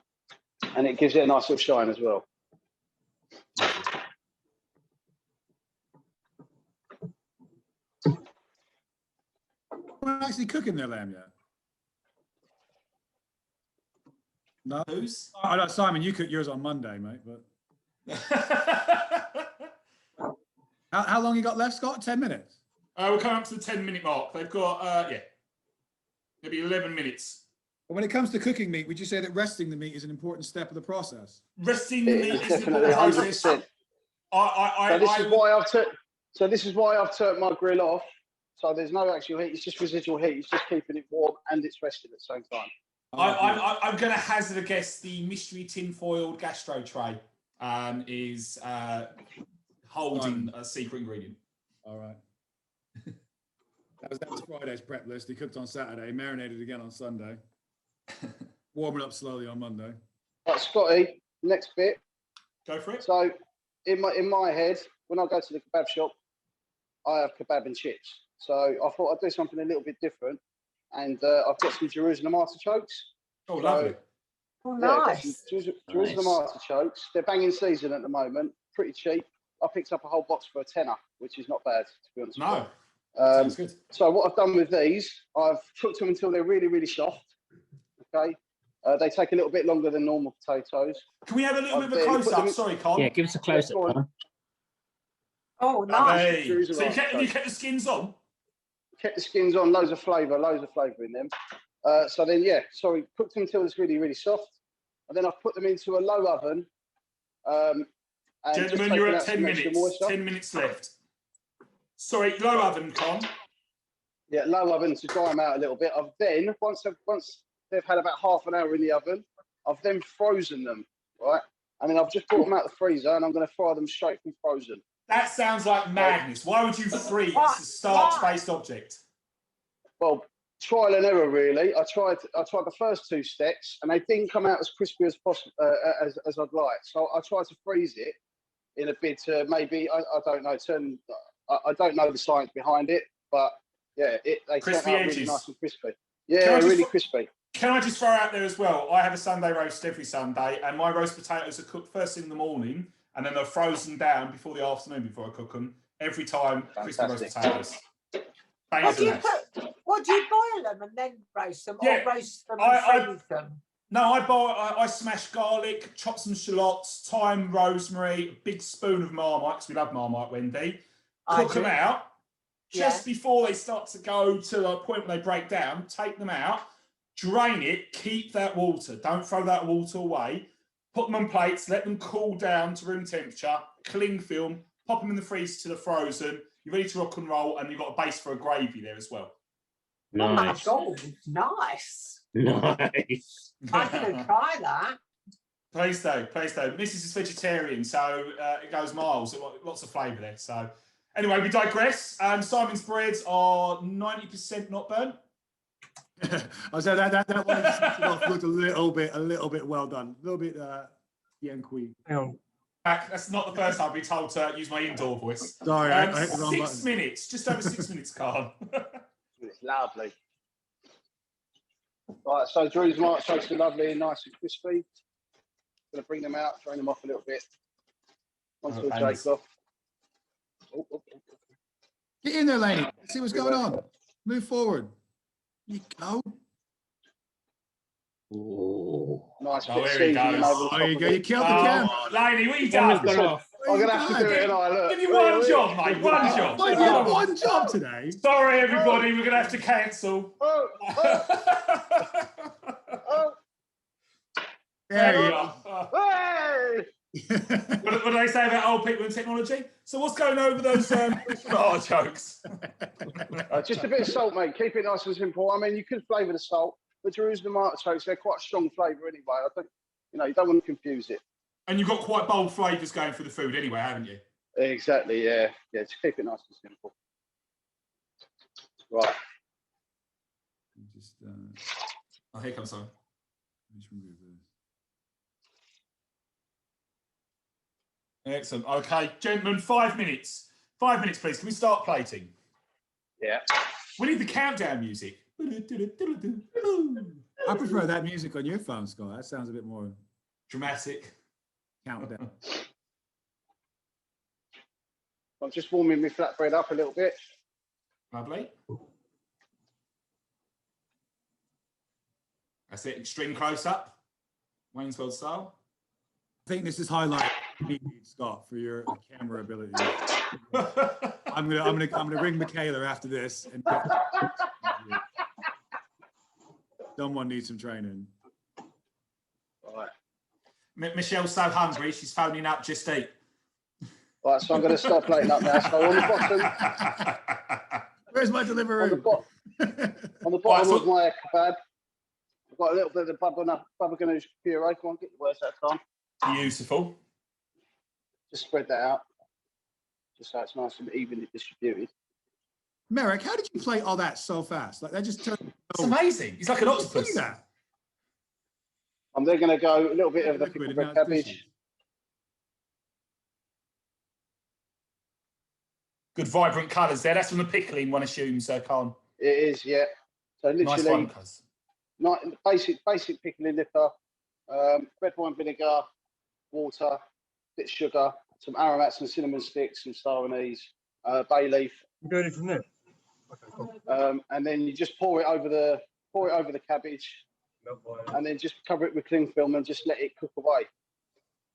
[SPEAKER 3] And it gives it a nice little shine as well.
[SPEAKER 5] We're not actually cooking their lamb yet. No.
[SPEAKER 1] Who's?
[SPEAKER 5] I know, Simon, you cook yours on Monday, mate. But how long you got left, Scott? 10 minutes.
[SPEAKER 1] We're coming up to the 10-minute mark. They've got maybe 11 minutes.
[SPEAKER 5] But when it comes to cooking meat, would you say that resting the meat is an important step of the process?
[SPEAKER 1] Resting the meat is
[SPEAKER 3] definitely 100%. So this is why I've turned my grill off. So there's no actual heat. It's just residual heat. It's just keeping it warm and it's resting at the same time.
[SPEAKER 1] I'm going to hazard a guess. The mystery tin-foiled gastro tray is holding a secret ingredient.
[SPEAKER 5] All right. That was Friday's prep list. He cooked on Saturday, marinated again on Sunday, warming up slowly on Monday.
[SPEAKER 3] Right, Scotty, next bit.
[SPEAKER 1] Go for it.
[SPEAKER 3] So in my head, when I go to the kebab shop, I have kebab and chips. So I thought I'd do something a little bit different. And I've got some Jerusalem artichokes.
[SPEAKER 1] Oh, lovely.
[SPEAKER 6] Oh,
[SPEAKER 3] Yeah,
[SPEAKER 6] nice.
[SPEAKER 3] Jerusalem artichokes. They're banging season at the moment. Pretty cheap. I picked up a whole box for £10, which is not bad, to be honest.
[SPEAKER 1] No. Sounds good.
[SPEAKER 3] So what I've done with these, I've cooked them until they're really, really soft. Okay. They take a little bit longer than normal potatoes.
[SPEAKER 1] Can we have a little bit of a close-up? Sorry, Kaan.
[SPEAKER 4] Yeah, give us a close-up, Kaan.
[SPEAKER 6] Oh, nice.
[SPEAKER 1] Hey. So you kept the skins on?
[SPEAKER 3] Kept the skins on, loads of flavour in them. So then, cooked them until it's really, really soft. And then I've put them into a low oven. And
[SPEAKER 1] gentlemen, you're at 10 minutes. 10 minutes left. Sorry, low oven, Kaan.
[SPEAKER 3] Yeah, low oven to dry them out a little bit. I've then, once they've had about half an hour in the oven, I've then frozen them, right? And then I've just brought them out of the freezer and I'm going to fry them straight from frozen.
[SPEAKER 1] That sounds like madness. Why would you freeze a starch-based object?
[SPEAKER 3] Well, trial and error, really. I tried the first 2 steps and they didn't come out as crispy as possible as I'd like. So I tried to freeze it in a bit to maybe, I don't know, I don't know the science behind it, but yeah, they turned out really nice and crispy. Yeah, really crispy.
[SPEAKER 1] Can I just throw out there as well? I have a Sunday roast every Sunday, and my roast potatoes are cooked first thing in the morning, and then they're frozen down before the afternoon before I cook them. Every time, crispy roast potatoes.
[SPEAKER 6] What do you boil them and then roast them, or roast them and freeze them?
[SPEAKER 1] No, I smash garlic, chop some shallots, thyme, rosemary, a big spoon of Marmite, because we love Marmite, Wendy. Cook them out. Just before they start to go to a point where they break down, take them out, drain it, keep that water. Don't throw that water away. Put them on plates, let them cool down to room temperature, cling film, pop them in the freezer till they're frozen. You're ready to rock and roll, and you've got a base for a gravy there as well.
[SPEAKER 4] Nice.
[SPEAKER 6] Oh my God, nice.
[SPEAKER 4] Nice.
[SPEAKER 6] I'm going to try that.
[SPEAKER 1] Please do. Mrs. is vegetarian, so it goes miles. Lots of flavour there. So anyway, we digress. Simon's breads are 90% not burnt.
[SPEAKER 5] I said that one looked a little bit well done. A little bit bien cuit.
[SPEAKER 1] That's not the first time I've been told to use my indoor voice.
[SPEAKER 5] Sorry, I hit the wrong
[SPEAKER 1] 6
[SPEAKER 5] button.
[SPEAKER 1] minutes, just over 6 minutes, Kaan.
[SPEAKER 3] It's lovely. Right, so Drew's artichokes are lovely and nice and crispy. Going to bring them out, drain them off a little bit. Once they're jaked off.
[SPEAKER 5] Get in there, Laney. Let's see what's going on. Move forward. There you go.
[SPEAKER 4] Ooh.
[SPEAKER 3] Nice
[SPEAKER 1] Oh,
[SPEAKER 3] bit of
[SPEAKER 1] here he
[SPEAKER 3] seasoning
[SPEAKER 1] goes.
[SPEAKER 3] over the top
[SPEAKER 5] There you
[SPEAKER 3] of
[SPEAKER 5] go.
[SPEAKER 3] it.
[SPEAKER 5] You killed the camera.
[SPEAKER 1] Laney, what are you
[SPEAKER 4] Camera's
[SPEAKER 1] done?
[SPEAKER 4] gone off.
[SPEAKER 3] I'm gonna have to do it, and I look.
[SPEAKER 1] Give you one job, mate. One job.
[SPEAKER 5] Mike, you had one job today.
[SPEAKER 1] Sorry, everybody. We're gonna have to cancel.
[SPEAKER 3] Oh, oh, oh,
[SPEAKER 5] There you
[SPEAKER 1] There
[SPEAKER 5] go.
[SPEAKER 3] hey!
[SPEAKER 1] What do they say about old people and technology? So what's going over those jokes?
[SPEAKER 3] Just a bit of salt, mate. Keep it nice and simple. I mean, you could flavour the salt, but Jerusalem artichokes, they're quite a strong flavour anyway. I think, you know, you don't want to confuse it.
[SPEAKER 1] And you've got quite bold flavours going for the food anyway, haven't you?
[SPEAKER 3] Exactly, yeah. Yeah, just keep it nice and simple. Right.
[SPEAKER 5] Just,
[SPEAKER 1] Oh, here comes some.
[SPEAKER 5] just remove this.
[SPEAKER 1] Excellent. Okay, gentlemen, 5 minutes. 5 minutes, please. Can we start plating?
[SPEAKER 3] Yeah.
[SPEAKER 1] We need the countdown music.
[SPEAKER 5] I prefer that music on your phone, Scott. That sounds a bit more
[SPEAKER 1] Dramatic.
[SPEAKER 5] countdown.
[SPEAKER 3] I'm just warming my flatbread up a little bit.
[SPEAKER 1] Lovely. That's it. Extreme close up. Wayne's World style.
[SPEAKER 5] I think this is highlight Scott for your camera ability. I'm gonna ring Michaela after this and someone needs some training.
[SPEAKER 3] Right.
[SPEAKER 1] Michelle's so hungry, she's phoning up just eat.
[SPEAKER 3] Right, so I'm going to start plating up now. So on the bottom,
[SPEAKER 5] Where's my delivery?
[SPEAKER 3] on the bottom of my kebab, I've got a little bit of baba ganoush puree. Come on, get your words out, Tom.
[SPEAKER 1] Beautiful.
[SPEAKER 3] Just spread that out, just so it's nice and evenly distributed.
[SPEAKER 5] Merrick, how did you plate all that so fast? Like that just turned.
[SPEAKER 1] It's amazing. He's like an octopus.
[SPEAKER 5] Look at that.
[SPEAKER 3] I'm then going to go a little bit of the
[SPEAKER 5] Liquid
[SPEAKER 3] pickled
[SPEAKER 5] and
[SPEAKER 3] red
[SPEAKER 5] now it's
[SPEAKER 3] cabbage.
[SPEAKER 5] dishes.
[SPEAKER 1] Good vibrant colours there. That's from the pickling, one assumes, Kaan.
[SPEAKER 3] It is, yeah. So
[SPEAKER 1] Nice
[SPEAKER 3] literally,
[SPEAKER 1] one, cuz.
[SPEAKER 3] basic pickling liquor, red wine vinegar, water, bit of sugar, some aromats and cinnamon sticks, some star anise, bay leaf.
[SPEAKER 2] I'm doing it from there. Okay, cool.
[SPEAKER 3] And then you just pour it over the cabbage, and then just cover it with cling film and just let it cook away.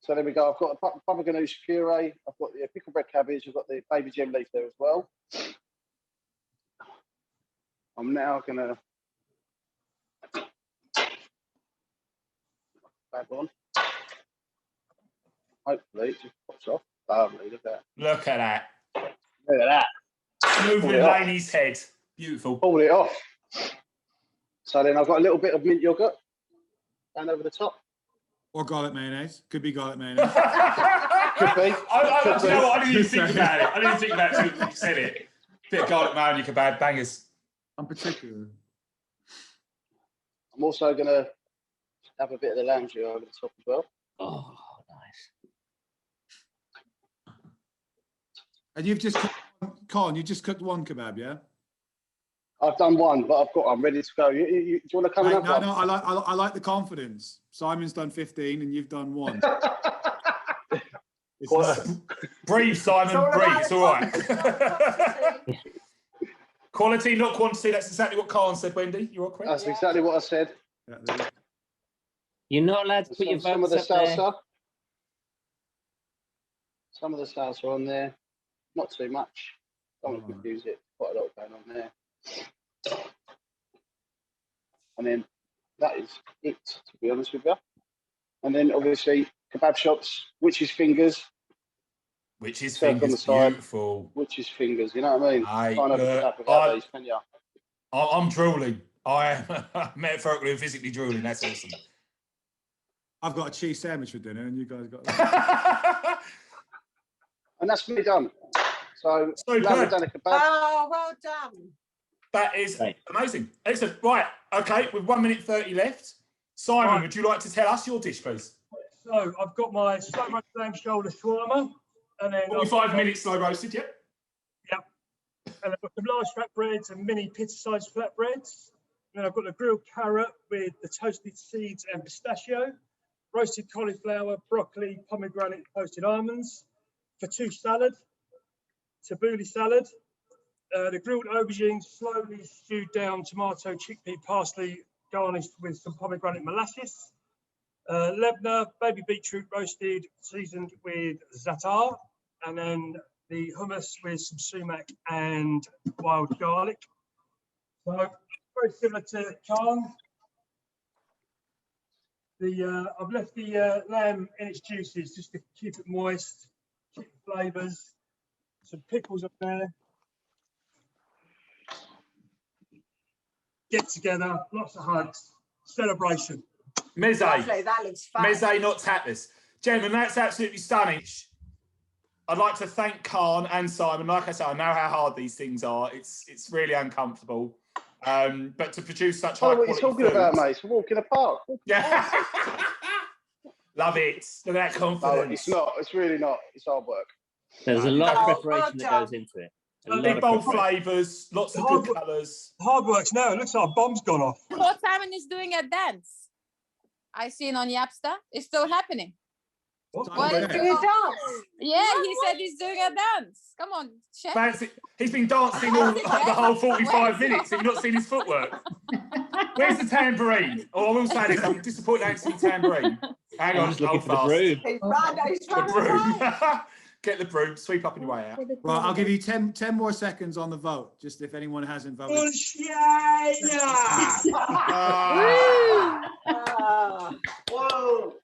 [SPEAKER 3] So there we go. I've got a baba ganoush puree. I've got the pickled red cabbage. I've got the baby gem leaf there as well. I'm now gonna add on. Hopefully it just pops off. Lovely, look at that.
[SPEAKER 1] Look at that.
[SPEAKER 3] Look at that.
[SPEAKER 1] Smooth with Laney's head. Beautiful.
[SPEAKER 3] Pull it off. So then I've got a little bit of mint yogurt down over the top.
[SPEAKER 5] Or garlic mayonnaise. Could be garlic mayonnaise.
[SPEAKER 3] Could be.
[SPEAKER 1] Do you know what? I didn't even think about it. I didn't think about it until you said it. Bit of garlic mayo and your kebab bangers.
[SPEAKER 5] I'm particular.
[SPEAKER 3] I'm also going to have a bit of the lamb jus over the top as well.
[SPEAKER 4] Oh, nice.
[SPEAKER 5] And you've just Kaan, you just cooked one kebab, yeah?
[SPEAKER 3] I've done one, but I'm ready to go. Do you want to come
[SPEAKER 5] Mate,
[SPEAKER 3] and have
[SPEAKER 5] no,
[SPEAKER 3] one?
[SPEAKER 5] I like the confidence. Simon's done 15 and you've done 1.
[SPEAKER 1] Breathe, Simon, breathe. It's all right. Quality, not quantity. That's exactly what Kaan said, Wendy. You're all correct.
[SPEAKER 3] That's exactly what I said.
[SPEAKER 4] You're not allowed to put your
[SPEAKER 3] Some of
[SPEAKER 4] votes
[SPEAKER 3] the
[SPEAKER 4] up there.
[SPEAKER 3] salsa. Some of the salsa on there. Not too much. Don't want to confuse it. Quite a lot going on there. And then that is it, to be honest with you. And then obviously kebab shops, witch's fingers.
[SPEAKER 1] Witch's
[SPEAKER 3] Served on
[SPEAKER 1] fingers,
[SPEAKER 3] the side.
[SPEAKER 1] beautiful.
[SPEAKER 3] Witch's fingers, you know what I mean?
[SPEAKER 1] I,
[SPEAKER 3] Can't have a kebab without these, can you?
[SPEAKER 1] I'm drooling. I am metaphorically and physically drooling. That's awesome.
[SPEAKER 5] I've got a cheese sandwich for dinner and you guys got
[SPEAKER 3] And that's me done. So,
[SPEAKER 1] Superb.
[SPEAKER 3] now we've done a kebab.
[SPEAKER 6] Oh, well done.
[SPEAKER 1] That is
[SPEAKER 4] Right.
[SPEAKER 1] amazing. Excellent. Right. Okay. With 1 minute 30 left. Simon,
[SPEAKER 2] Right.
[SPEAKER 1] would you like to tell us your dish, please?
[SPEAKER 2] So I've got my slow roast lamb shoulder shawarma, and then
[SPEAKER 1] 45 minutes slow roasted, yep.
[SPEAKER 2] and I've got some large flatbreads and mini pizza-sized flatbreads. And then I've got the grilled carrot with the toasted seeds and pistachio, roasted cauliflower, broccoli, pomegranate, toasted almonds, for 2 salad, tabbouleh salad, The grilled aubergine, slowly stewed down tomato, chickpea, parsley, garnished with some pomegranate molasses. Lebna, baby beetroot roasted, seasoned with za'atar, and then the hummus with some sumac and wild garlic. So very similar to Kaan. I've left the lamb in its juices just to keep it moist, keep the flavours. Some pickles up there. Get together, lots of hugs, celebration.
[SPEAKER 1] Meze.
[SPEAKER 6] Lovely, that looks fun.
[SPEAKER 1] Meze, not tapas. Gentlemen, that's absolutely stunning. I'd like to thank Kaan and Simon. Like I said, I know how hard these things are. It's really uncomfortable. But to produce such high
[SPEAKER 3] Oh, what
[SPEAKER 1] quality
[SPEAKER 3] are you talking
[SPEAKER 1] food,
[SPEAKER 3] about, mate? It's a walk in the park.
[SPEAKER 1] yeah. Love it. Look at that confidence.
[SPEAKER 3] No, it's not. It's really not. It's hard work.
[SPEAKER 4] There's a lot of
[SPEAKER 6] Oh,
[SPEAKER 4] preparation that goes into it. A lot
[SPEAKER 1] Big
[SPEAKER 4] of
[SPEAKER 1] bold
[SPEAKER 4] preparation.
[SPEAKER 1] flavours, lots of good colours.
[SPEAKER 2] Hard works now. It looks like a bomb's gone off.
[SPEAKER 9] What Simon is doing a dance. I seen on Yapsta. It's still happening. What is
[SPEAKER 6] Do a dance.
[SPEAKER 9] Yeah, he said he's doing a dance. Come on, chef.
[SPEAKER 1] Fancy. He's been dancing all the whole 45 minutes. Have you not seen his footwork? Where's the tambourine? Oh, I will say this. I'm disappointed I haven't seen tambourine. Hang
[SPEAKER 4] I'm
[SPEAKER 1] on,
[SPEAKER 4] just looking
[SPEAKER 1] hold
[SPEAKER 4] for the
[SPEAKER 1] fast.
[SPEAKER 4] broom.
[SPEAKER 6] He's
[SPEAKER 1] The
[SPEAKER 6] running
[SPEAKER 1] broom.
[SPEAKER 6] away.
[SPEAKER 1] Get the broom. Sweep up on your way out.
[SPEAKER 5] Right, I'll give you 10 more seconds on the vote, just if anyone hasn't voted.
[SPEAKER 2] Bullshit!
[SPEAKER 1] Ah.
[SPEAKER 6] Ah.
[SPEAKER 3] Whoa!